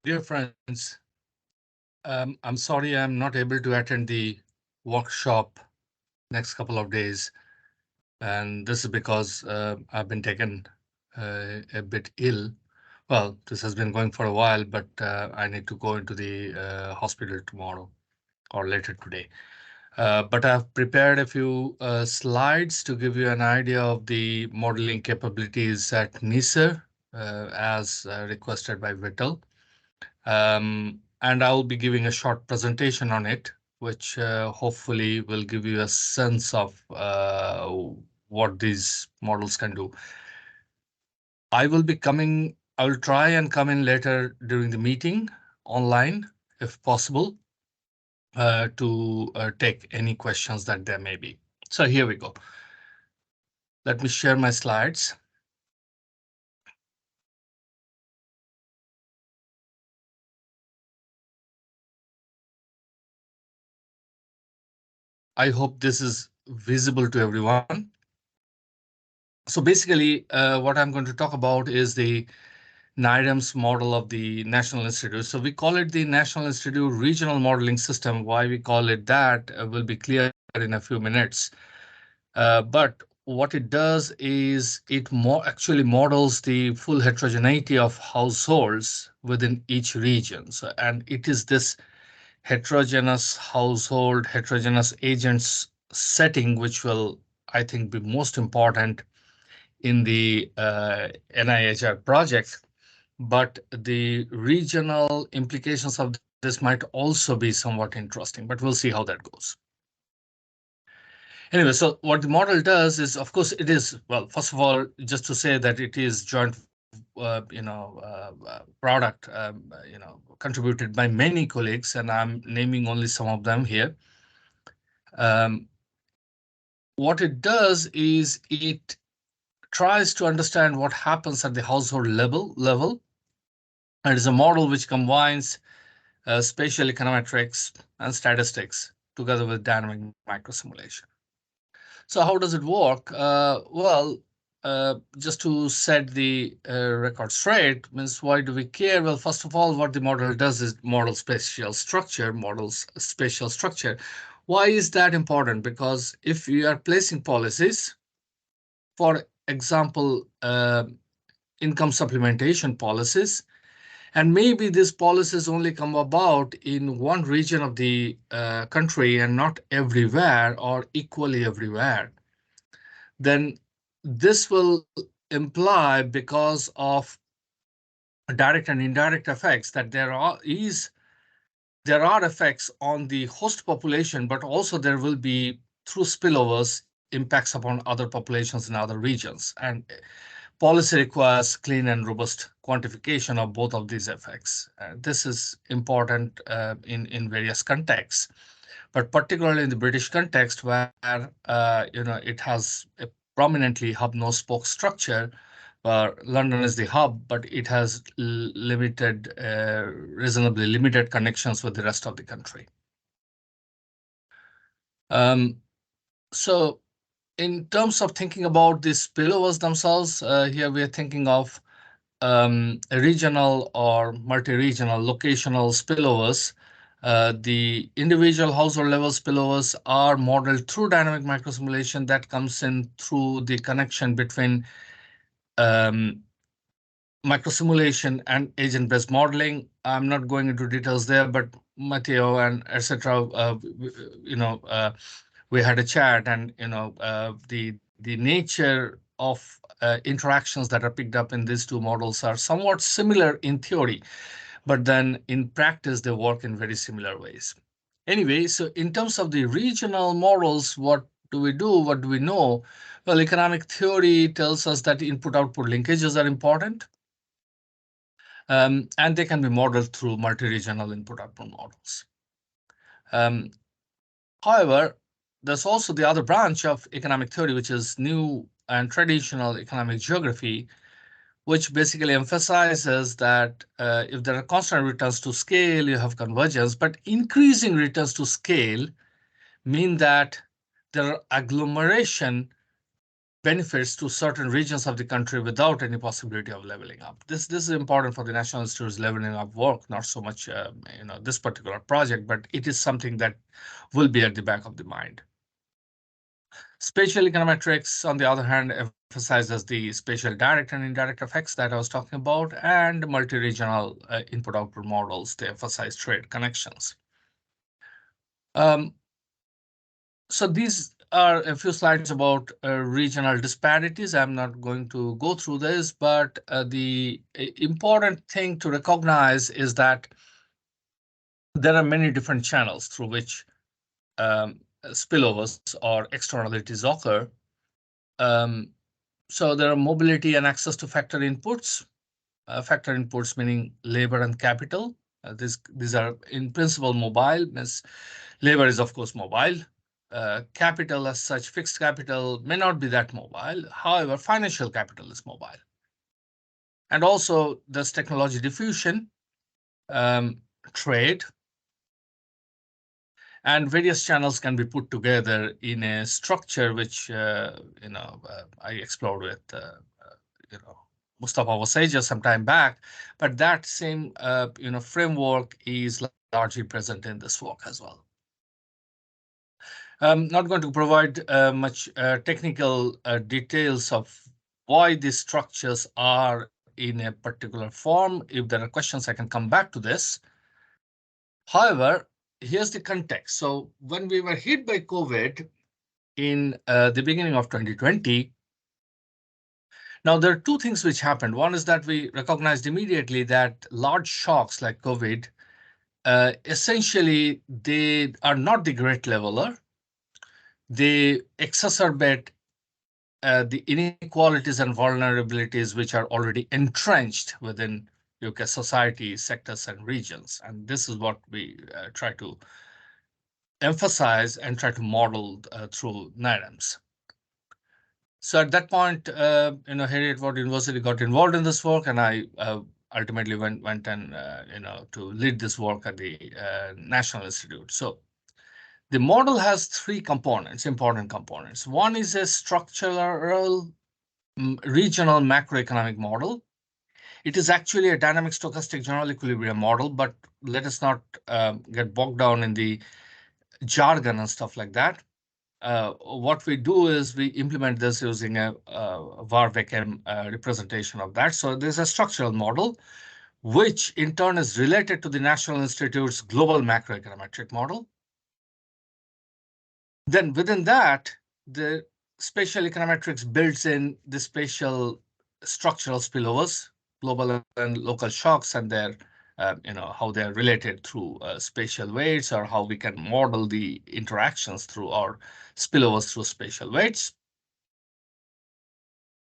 Dear friends, I'm sorry I'm not able to attend the workshop next couple of days, and this is because I've been taken a bit ill. Well, this has been going for a while, but I need to go into the hospital tomorrow or later today. But I've prepared a few slides to give you an idea of the modeling capabilities at NIESR, as requested by Vittal. And I'll be giving a short presentation on it, which hopefully will give you a sense of what these models can do. I will try and come in later during the meeting online, if possible, to take any questions that there may be. So here we go. Let me share my slides. I hope this is visible to everyone. So basically, what I'm going to talk about is the NIReMS model of the National Institute. So we call it the National Institute Regional Modeling System. Why we call it that will be clear in a few minutes. But what it does is it actually models the full heterogeneity of households within each region. So, and it is this heterogeneous household, heterogeneous agents setting, which will, I think, be most important in the NIHR project. But the regional implications of this might also be somewhat interesting, but we'll see how that goes. Anyway, so what the model does is, of course, it is, well, first of all, just to say that it is joint, product, contributed by many colleagues, and I'm naming only some of them here. What it does is it tries to understand what happens at the household level. And it is a model which combines spatial econometrics and statistics together with dynamic microsimulation. So how does it work? Just to set the record straight, means why do we care? Well, first of all, what the model does is models spatial structure. Why is that important? Because if we are placing policies, for example, income supplementation policies, and maybe these policies only come about in one region of the country and not everywhere or equally everywhere, then this will imply, because of direct and indirect effects, that there are effects on the host population, but also there will be, through spillovers, impacts upon other populations in other regions. And policy requires clean and robust quantification of both of these effects. This is important in various contexts, but particularly in the British context, where it has a prominently hub-no-spoke structure, where London is the hub, but it has reasonably limited connections with the rest of the country. So in terms of thinking about the spillovers themselves, here we are thinking of regional or multi-regional locational spillovers. The individual household level spillovers are modeled through dynamic microsimulation that comes in through the connection between microsimulation and agent-based modeling. I'm not going into details there, but Matteo and etc. We had a chat, and the nature of interactions that are picked up in these two models are somewhat similar in theory, but then in practice they work in very similar ways. Anyway, so in terms of the regional models, what do we do? What do we know? Well, economic theory tells us that input-output linkages are important. And they can be modeled through multi-regional input-output models. However, there's also the other branch of economic theory, which is new and traditional economic geography, which basically emphasizes that if there are constant returns to scale, you have convergence, but increasing returns to scale mean that there are agglomeration benefits to certain regions of the country without any possibility of leveling up. This is important for the National Institute's leveling up work, not so much this particular project, but it is something that will be at the back of the mind. Spatial econometrics, on the other hand, emphasizes the spatial direct and indirect effects that I was talking about, and multi-regional input-output models. They emphasize trade connections. So these are a few slides about regional disparities. I'm not going to go through this, but the important thing to recognize is that there are many different channels through which spillovers or externalities occur. So there are mobility and access to factor inputs. Factor inputs meaning labor and capital. These are in principle mobile. Labor is of course mobile. Capital as such, fixed capital may not be that mobile. However, financial capital is mobile. And also there's technology diffusion, trade, and various channels can be put together in a structure which I explored with Mustafa Waseja some time back, but that same framework is largely present in this work as well. I'm not going to provide much technical details of why these structures are in a particular form. If there are questions, I can come back to this. However, here's the context. So when we were hit by COVID in the beginning of 2020, now there are two things which happened. One is that we recognized immediately that large shocks like COVID, essentially, they are not the great leveler. They exacerbate the inequalities and vulnerabilities which are already entrenched within UK society, sectors, and regions. And this is what we try to emphasize and try to model through NIReMS. So at that point, Harriet-Watt University got involved in this work, and I ultimately went and to lead this work at the National Institute. So the model has three components, important components. One is a structural regional macroeconomic model. It is actually a dynamic stochastic general equilibrium model, but let us not get bogged down in the jargon and stuff like that. What we do is we implement this using a var-Vechem representation of that. So there's a structural model, which in turn is related to the National Institute's global macroeconometric model. Then within that, the spatial econometrics builds in the spatial structural spillovers, global and local shocks, and their how they're related through spatial weights, or how we can model the interactions through our spillovers through spatial weights.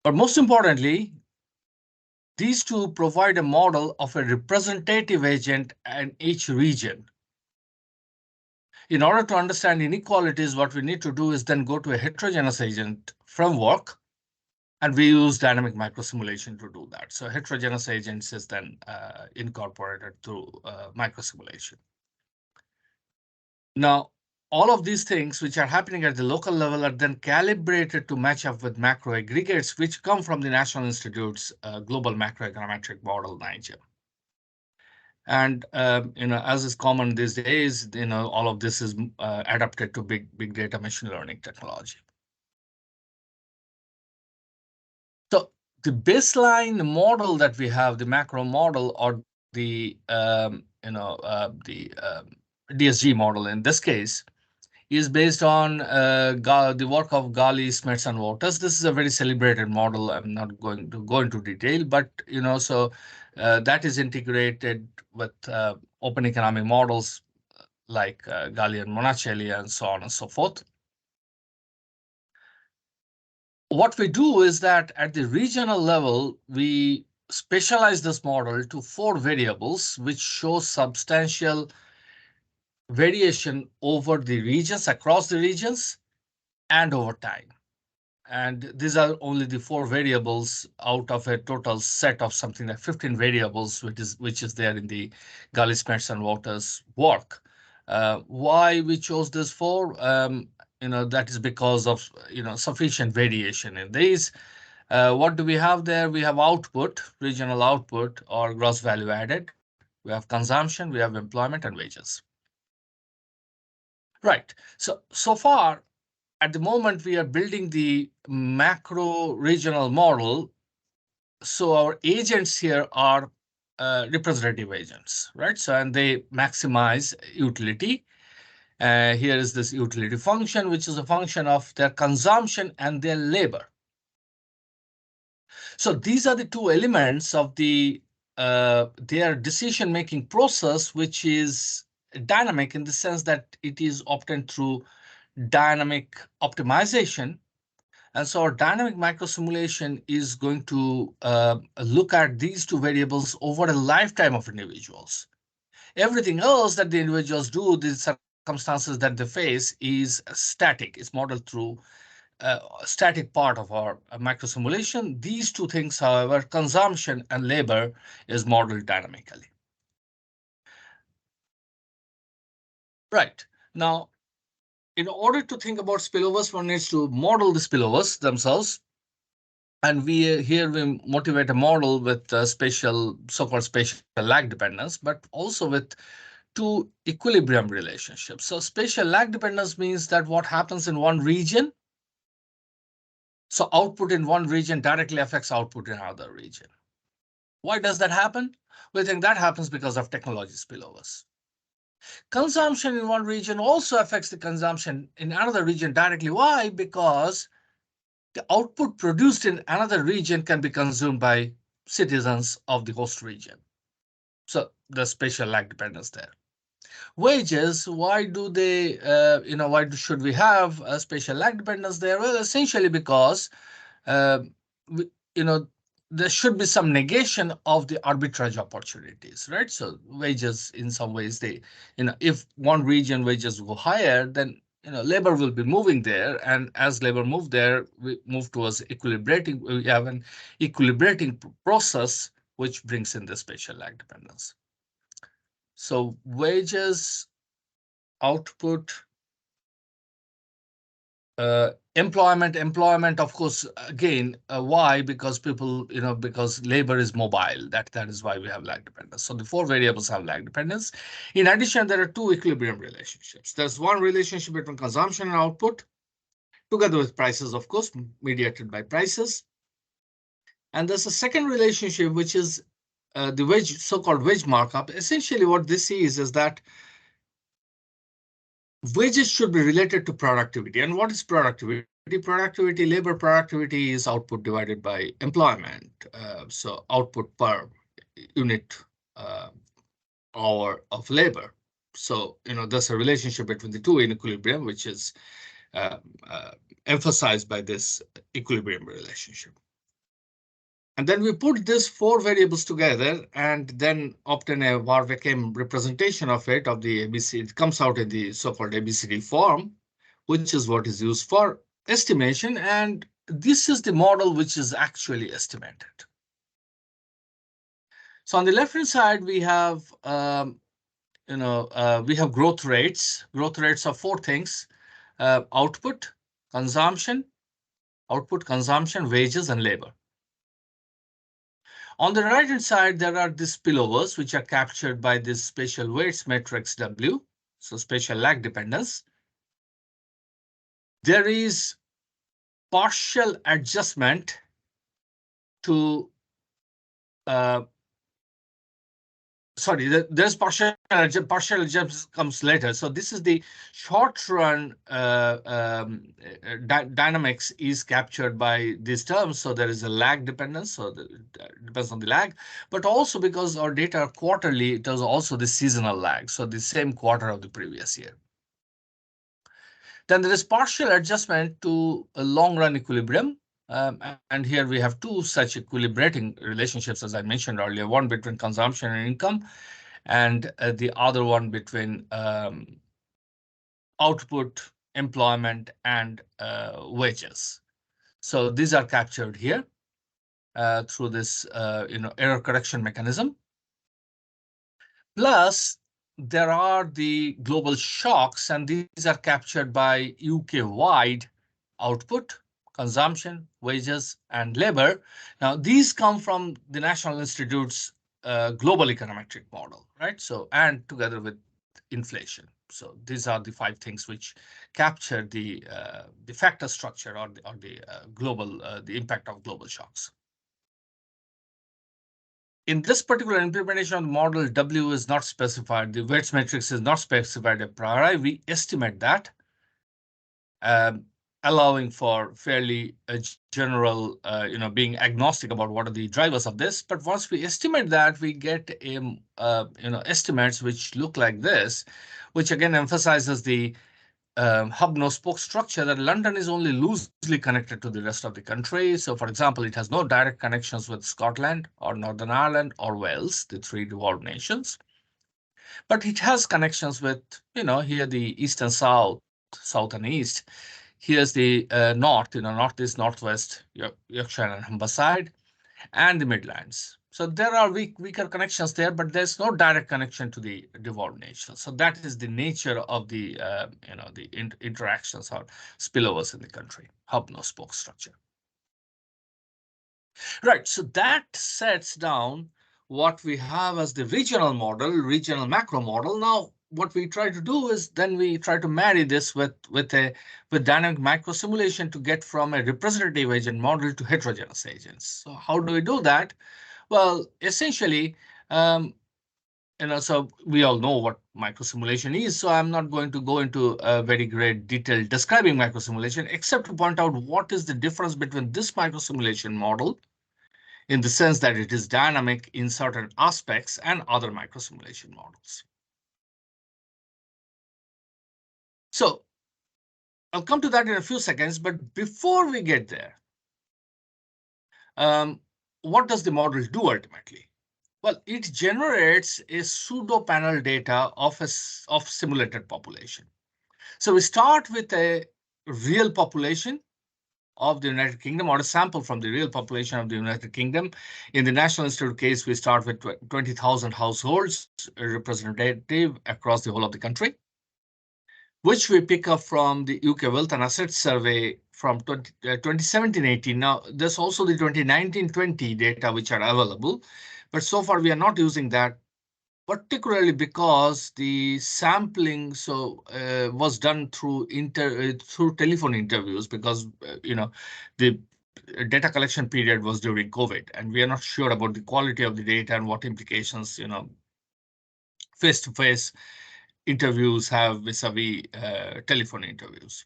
But most importantly, these two provide a model of a representative agent in each region. In order to understand inequalities, what we need to do is then go to a heterogeneous agent framework, and we use dynamic microsimulation to do that. So heterogeneous agents is then incorporated through microsimulation. Now, all of these things which are happening at the local level are then calibrated to match up with macro aggregates, which come from the National Institute's global macroeconometric model, NIHR. And as is common these days, all of this is adapted to big data machine learning technology. So the baseline model that we have, the macro model, or the DSG model in this case, is based on the work of Gali, Smets, and Waters. This is a very celebrated model. I'm not going to go into detail, but so that is integrated with open economic models like Gali and Monticelli, and so on and so forth. What we do is that at the regional level, we specialize this model to 4 variables, which show substantial variation over the regions, across the regions, and over time. And these are only the 4 variables out of a total set of something like 15 variables, which is there in the Gali, Smets, and Waters work. Why we chose this 4? that is because of sufficient variation in these. What do we have there? We have output, regional output, or gross value added. We have consumption, we have employment and wages. Right. So far, at the moment, we are building the macro regional model. So our agents here are representative agents, right? So, and they maximize utility. Here is this utility function, which is a function of their consumption and their labor. So these are the two elements of their decision-making process, which is dynamic in the sense that it is obtained through dynamic optimization. And so our dynamic microsimulation is going to look at these two variables over a lifetime of individuals. Everything else that the individuals do, the circumstances that they face, is static. It's modeled through a static part of our microsimulation. These two things, however, consumption and labor, is modeled dynamically. Right. Now, in order to think about spillovers, one needs to model the spillovers themselves. And here we motivate a model with so-called spatial lag dependence, but also with two equilibrium relationships. So spatial lag dependence means that what happens in one region, so output in one region directly affects output in another region. Why does that happen? We think that happens because of technology spillovers. Consumption in one region also affects the consumption in another region directly. Why? Because the output produced in another region can be consumed by citizens of the host region. So the spatial lag dependence there. Wages, why do they, should we have a spatial lag dependence there? Well, essentially because, uh, there should be some negation of the arbitrage opportunities, right? So wages, in some ways, if one region wages go higher, then labor will be moving there, and as labor move there, we move towards equilibrating. We have an equilibrating process which brings in the spatial lag dependence. So wages, output, employment, of course, again, why? Because because labor is mobile. That is why we have lag dependence. So the four variables have lag dependence. In addition, there are two equilibrium relationships. There's one relationship between consumption and output, together with prices, of course, mediated by prices. And there's a second relationship, which is the so-called wage markup. Essentially, what this is that wages should be related to productivity. And what is productivity? Productivity, labor productivity is output divided by employment. So output per unit hour of labor. So, there's a relationship between the two in equilibrium, which is emphasized by this equilibrium relationship. And then we put these four variables together and then obtain a Warveckim representation of the ABC. It comes out in the so-called ABCD form, which is what is used for estimation. And this is the model which is actually estimated. So on the left-hand side, we have, we have growth rates. Growth rates are four things: output, consumption, wages, and labor. On the right-hand side, there are these spillovers, which are captured by this spatial weights matrix W, so spatial lag dependence. There is partial adjustment to, there's partial adjustment comes later. So this is the short-run dynamics is captured by these terms. So there is a lag dependence, so it depends on the lag, but also because our data are quarterly, it is also the seasonal lag, so the same quarter of the previous year. Then there is partial adjustment to a long-run equilibrium. And here we have two such equilibrating relationships, as I mentioned earlier, one between consumption and income, and the other one between output, employment, and wages. So these are captured here through this error correction mechanism. Plus, there are the global shocks, and these are captured by UK-wide output, consumption, wages, and labor. Now, these come from the National Institute's global econometric model, right? So, and together with inflation. So these are the 5 things which capture the factor structure or the global the impact of global shocks. In this particular implementation of the model, W is not specified. The weights matrix is not specified a priori. We estimate that, allowing for fairly general, being agnostic about what are the drivers of this. But once we estimate that, we get estimates which look like this, which again emphasizes the hub no spoke structure, that London is only loosely connected to the rest of the country. So, for example, it has no direct connections with Scotland or Northern Ireland or Wales, the 3 devolved nations. But it has connections with, here the east and south, south and east. Here's the north, northeast, northwest, Yorkshire and Humberside, and the Midlands. So there are weaker connections there, but there's no direct connection to the devolved nations. So that is the nature of the interactions or spillovers in the country, hub no spoke structure. Right, so that sets down what we have as the regional model, regional macro model. Now, what we try to do is then we try to marry this with dynamic micro simulation to get from a representative agent model to heterogeneous agents. So how do we do that? Well, essentially, so we all know what microsimulation is, so I'm not going to go into a very great detail describing microsimulation, except to point out what is the difference between this microsimulation model, in the sense that it is dynamic in certain aspects, and other microsimulation models. So I'll come to that in a few seconds, but before we get there, what does the model do ultimately? Well, it generates a pseudo panel data of simulated population. So we start with a real population of the United Kingdom, or a sample from the real population of the United Kingdom. In the National Institute case, we start with 20,000 households, representative across the whole of the country, which we pick up from the UK Wealth and Assets Survey from 2017-18. Now, there's also the 2019-20 data which are available, but so far we are not using that, particularly because the sampling was done through telephone interviews, because the data collection period was during COVID, and we are not sure about the quality of the data and what implications face-to-face interviews have vis-a-vis telephone interviews.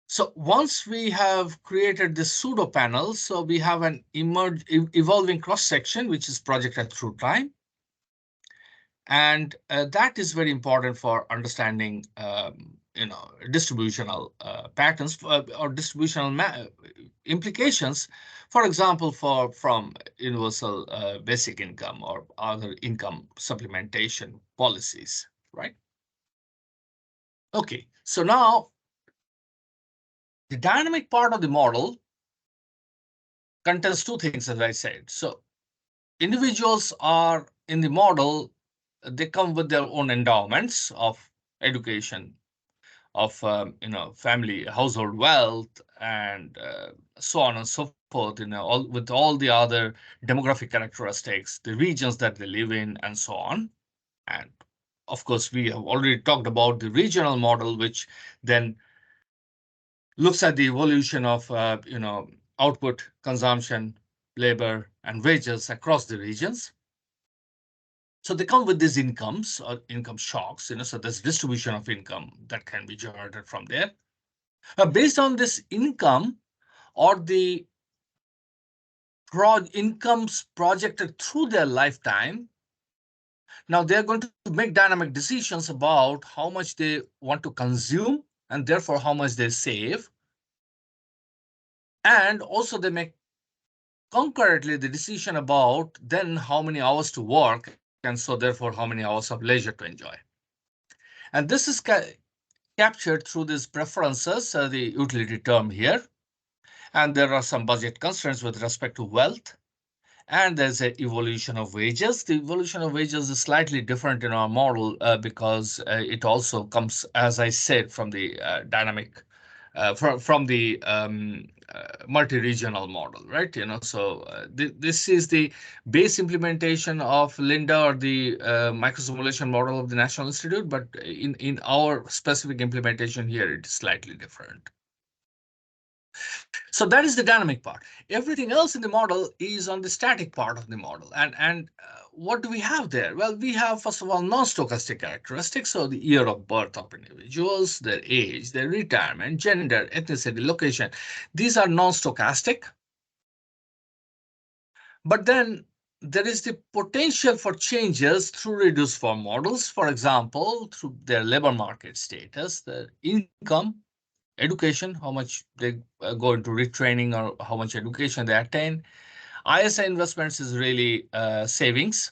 So once we have created this pseudo panel, so we have an evolving cross-section which is projected through time. And that is very important for understanding, distributional patterns or distributional implications. For example, from universal basic income or other income supplementation policies, right? Okay, so now the dynamic part of the model contains 2 things, as I said. So individuals are in the model. They come with their own endowments of education, of family, household wealth, and so on and so forth. With all the other demographic characteristics, the regions that they live in, and so on. And of course, we have already talked about the regional model, which then looks at the evolution of output, consumption, labor, and wages across the regions. So they come with these incomes or income shocks, so there's distribution of income that can be generated from there. Based on this income or the incomes projected through their lifetime, now they're going to make dynamic decisions about how much they want to consume and therefore how much they save. And also they make concurrently the decision about then how many hours to work, and so therefore how many hours of leisure to enjoy. And this is captured through these preferences, the utility term here. And there are some budget constraints with respect to wealth And there's an evolution of wages. The evolution of wages is slightly different in our model because it also comes, as I said, from the dynamic, from the multi-regional model, right? So this is the base implementation of Linda or the microsimulation model of the National Institute, but in our specific implementation here, it is slightly different. So that is the dynamic part. Everything else in the model is on the static part of the model. And what do we have there? Well, we have, first of all, non-stochastic characteristics. So the year of birth of individuals, their age, their retirement, gender, ethnicity, location. These are non-stochastic. But then there is the potential for changes through reduced form models. For example, through their labor market status, their income, education, how much they go into retraining or how much education they attain. ISA investments is really savings,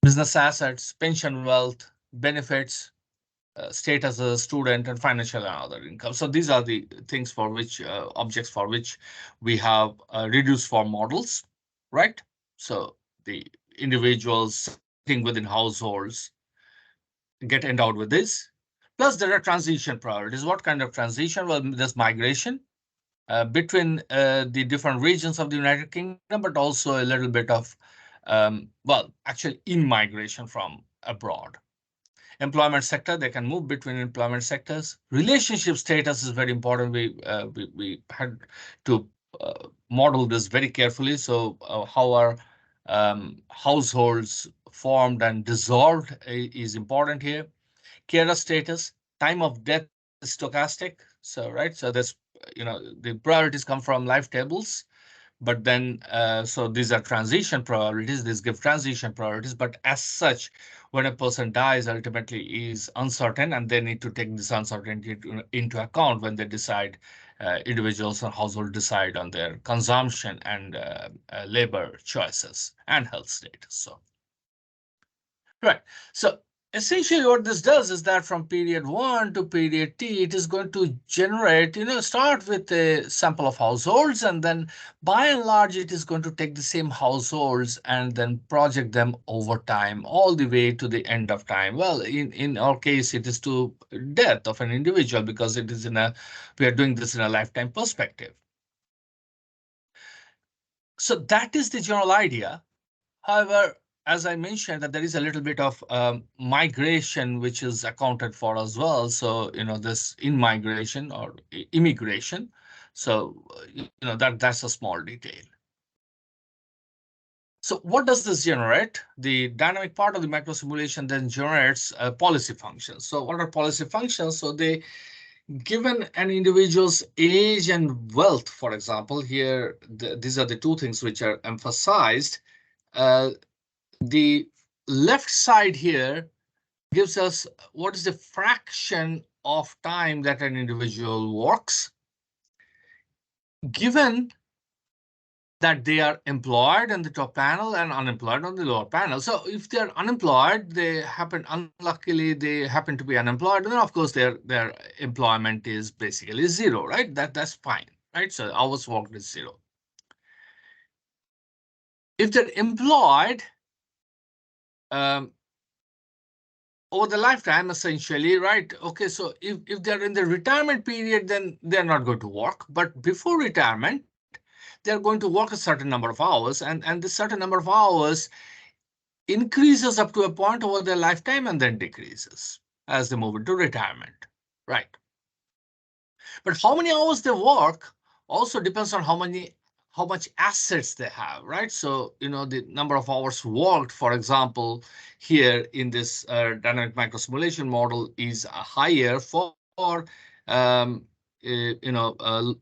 business assets, pension wealth, benefits, state as a student, and financial and other income. So these are the things for which objects for which we have reduced form models, right? So the individuals sitting within households get endowed with this. Plus, there are transition priorities. What kind of transition? Well, there's migration between the different regions of the United Kingdom, but also a little bit of, well, actually in migration from abroad. Employment sector, they can move between employment sectors. Relationship status is very important. We had to model this very carefully. So how are households formed and dissolved is important here. Carer status, time of death is stochastic. So, right, so there's, the priorities come from life tables, but then, so these are transition priorities. These give transition priorities, but as such, when a person dies, ultimately is uncertain, and they need to take this uncertainty into account when they decide, individuals and households decide on their consumption and labor choices and health status. So. Right. So essentially what this does is that from period 1 to period T, it is going to generate, start with a sample of households, and then by and large, it is going to take the same households and then project them over time, all the way to the end of time. Well, in our case, it is to death of an individual because it is we are doing this in a lifetime perspective. So that is the general idea. However, as I mentioned, that there is a little bit of migration which is accounted for as well. So, this in migration or immigration. So, that's a small detail. So what does this generate? The dynamic part of the micro simulation then generates policy functions. So what are policy functions? So they, given an individual's age and wealth, for example, here, these are the two things which are emphasized. The left side here gives us what is the fraction of time that an individual works, given that they are employed in the top panel and unemployed on the lower panel. So if they're unemployed, unluckily, they happen to be unemployed, and then of course their employment is basically zero, right? That's fine, right? So hours worked is zero. If they're employed, over the lifetime, essentially, right? Okay, so if they're in the retirement period, then they're not going to work. But before retirement, they're going to work a certain number of hours, and this certain number of hours increases up to a point over their lifetime and then decreases as they move into retirement, right? But how many hours they work also depends on how much assets they have, right? So, the number of hours worked, for example, here in this dynamic microsimulation model is higher for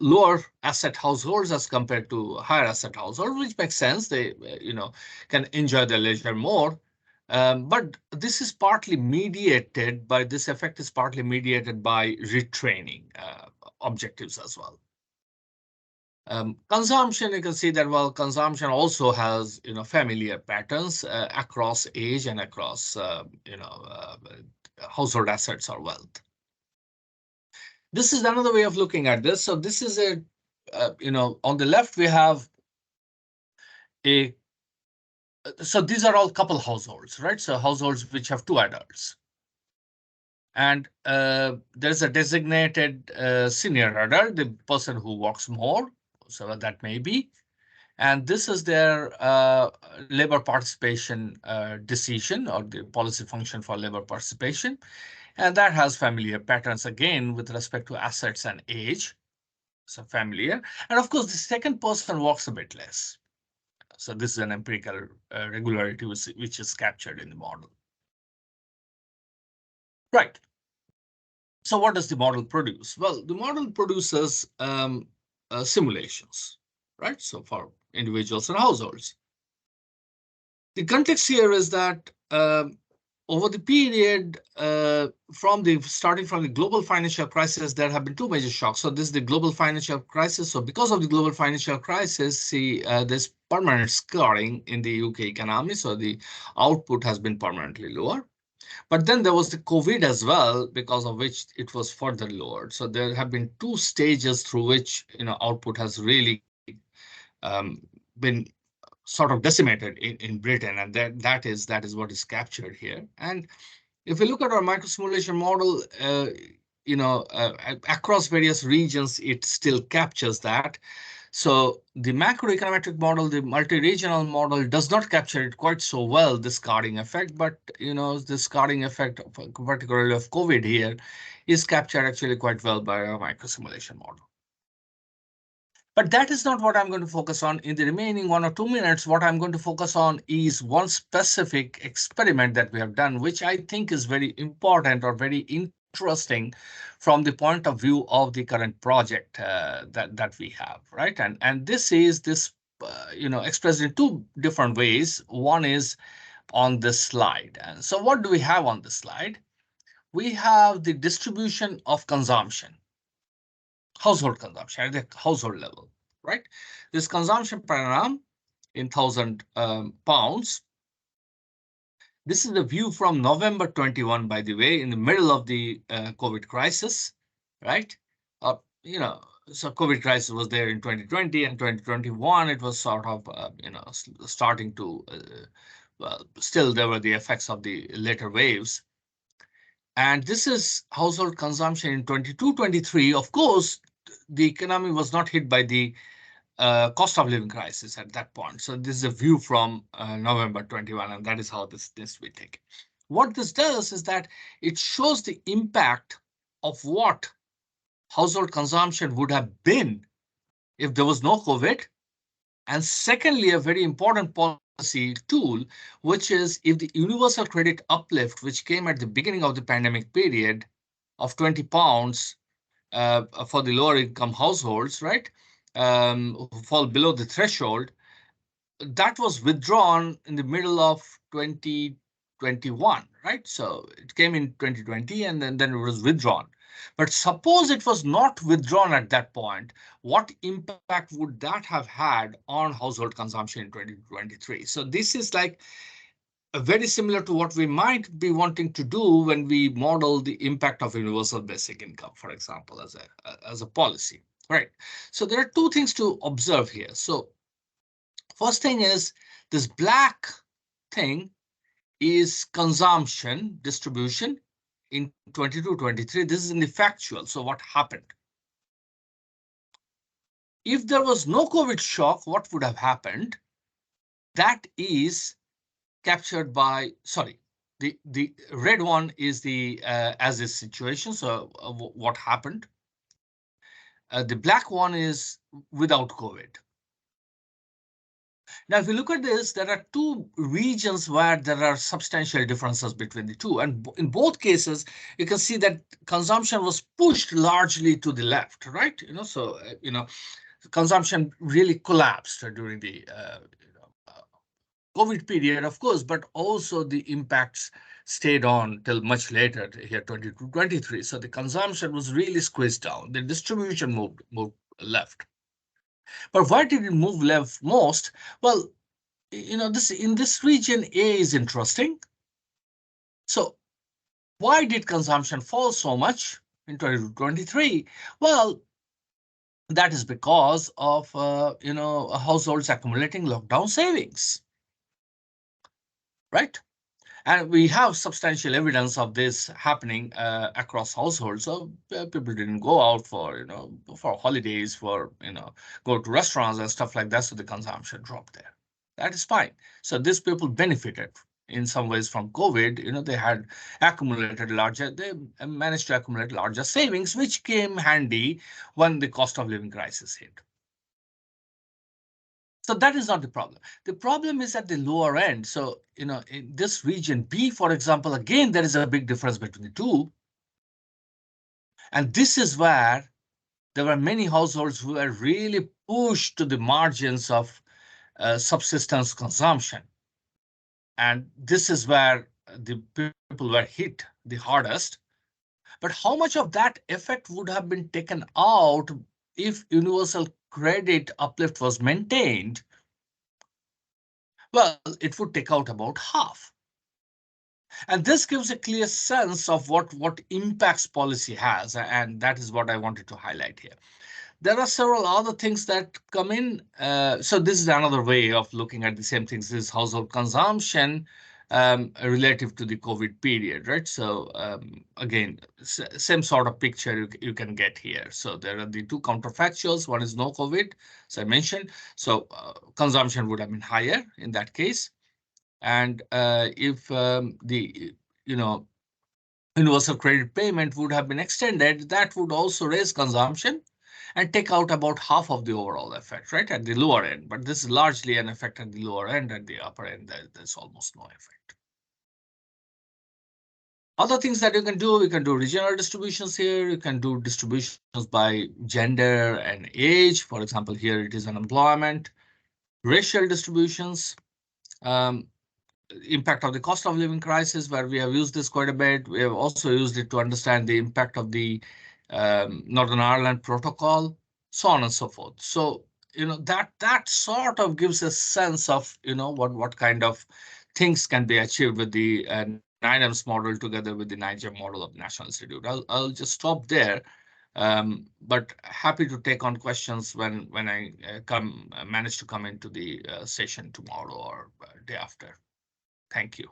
lower asset households as compared to higher asset households, which makes sense. They, can enjoy their leisure more. But this is partly mediated by, this effect is partly mediated by retraining objectives as well. Consumption, you can see that, well, consumption also has, familiar patterns across age and across, household assets or wealth. This is another way of looking at this. So this is on the left, we have a So these are all couple households, right? So households which have two adults. And there's a designated senior adult, the person who works more, so that may be. And this is their labor participation decision, or the policy function for labor participation. And that has familiar patterns again with respect to assets and age. So familiar. And of course, the second person works a bit less. So this is an empirical regularity which is captured in the model. Right. So what does the model produce? Well, the model produces simulations, right? So for individuals and households. The context here is that over the period starting from the global financial crisis, there have been two major shocks. So this is the global financial crisis. So because of the global financial crisis, see, there's permanent scarring in the UK economy. So the output has been permanently lower. But then there was the COVID as well, because of which it was further lowered. So there have been two stages through which output has really been sort of decimated in Britain, and that is what is captured here. And if we look at our microsimulation model, across various regions, it still captures that. So the macroeconometric model, the multi-regional model, does not capture it quite so well, the scarring effect, but the scarring effect, particularly of COVID here, is captured actually quite well by our microsimulation model. But that is not what I'm going to focus on. In the remaining 1 or 2 minutes, what I'm going to focus on is one specific experiment that we have done, which I think is very important or very interesting from the point of view of the current project that we have, right? And this is expressed in two different ways. One is on this slide. And so what do we have on this slide? We have the distribution of consumption, household consumption at the household level, right? This consumption per annum in 1,000 pounds. This is the view from November 21, by the way, in the middle of the COVID crisis, right? So COVID crisis was there in 2020 and 2021. It was sort of, starting to, well, still there were the effects of the later waves. And this is household consumption in 22-23. Of course, the economy was not hit by the cost of living crisis at that point. So this is a view from November 21, and that is how this we take. What this does is that it shows the impact of what household consumption would have been if there was no COVID. And secondly, a very important policy tool, which is if the universal credit uplift, which came at the beginning of the pandemic period of 20 pounds for the lower income households, right, who fall below the threshold, that was withdrawn in the middle of 2021, right? So it came in 2020 and then it was withdrawn. But suppose it was not withdrawn at that point, what impact would that have had on household consumption in 2023? So this is like very similar to what we might be wanting to do when we model the impact of universal basic income, for example, as a policy, right? So there are two things to observe here. So first thing is this black thing is consumption distribution in 22-23. This is in the factual. So what happened? If there was no COVID shock, what would have happened? That is captured by, sorry, the red one is the as is situation. So what happened? The black one is without COVID. Now, if you look at this, there are two regions where there are substantial differences between the two. And in both cases, you can see that consumption was pushed largely to the left, right? So, consumption really collapsed during the COVID period, of course, but also the impacts stayed on till much later here, 22-23. So the consumption was really squeezed down. The distribution moved left. But why did it move left most? Well, this in this region, A is interesting. So why did consumption fall so much in 2023? Well, that is because of households accumulating lockdown savings. right? And we have substantial evidence of this happening across households. So people didn't go out for, for holidays, for, go to restaurants and stuff like that. So the consumption dropped there. That is fine. So these people benefited in some ways from COVID. They had they managed to accumulate larger savings, which came handy when the cost of living crisis hit. So that is not the problem. The problem is at the lower end. So, in this region B, for example, again, there is a big difference between the two. And this is where there were many households who were really pushed to the margins of subsistence consumption. And this is where the people were hit the hardest. But how much of that effect would have been taken out if universal credit uplift was maintained? Well, it would take out about half. And this gives a clear sense of what impacts policy has, and that is what I wanted to highlight here. There are several other things that come in. So this is another way of looking at the same things. This is household consumption relative to the COVID period, right? So again, same sort of picture you can get here. So there are the two counterfactuals. One is no COVID, as I mentioned. So consumption would have been higher in that case. And if the universal credit payment would have been extended, that would also raise consumption and take out about half of the overall effect, right, at the lower end. But this is largely an effect at the lower end. At the upper end, there's almost no effect. Other things that you can do regional distributions here. You can do distributions by gender and age. For example, here it is unemployment, racial distributions. Impact of the cost of living crisis, where we have used this quite a bit. We have also used it to understand the impact of the Northern Ireland Protocol, so on and so forth. So, that sort of gives a sense of, what kind of things can be achieved with the NIREMS model together with the NIHR model of the National Institute. I'll just stop there. But happy to take on questions when I manage to come into the session tomorrow or day after. Thank you.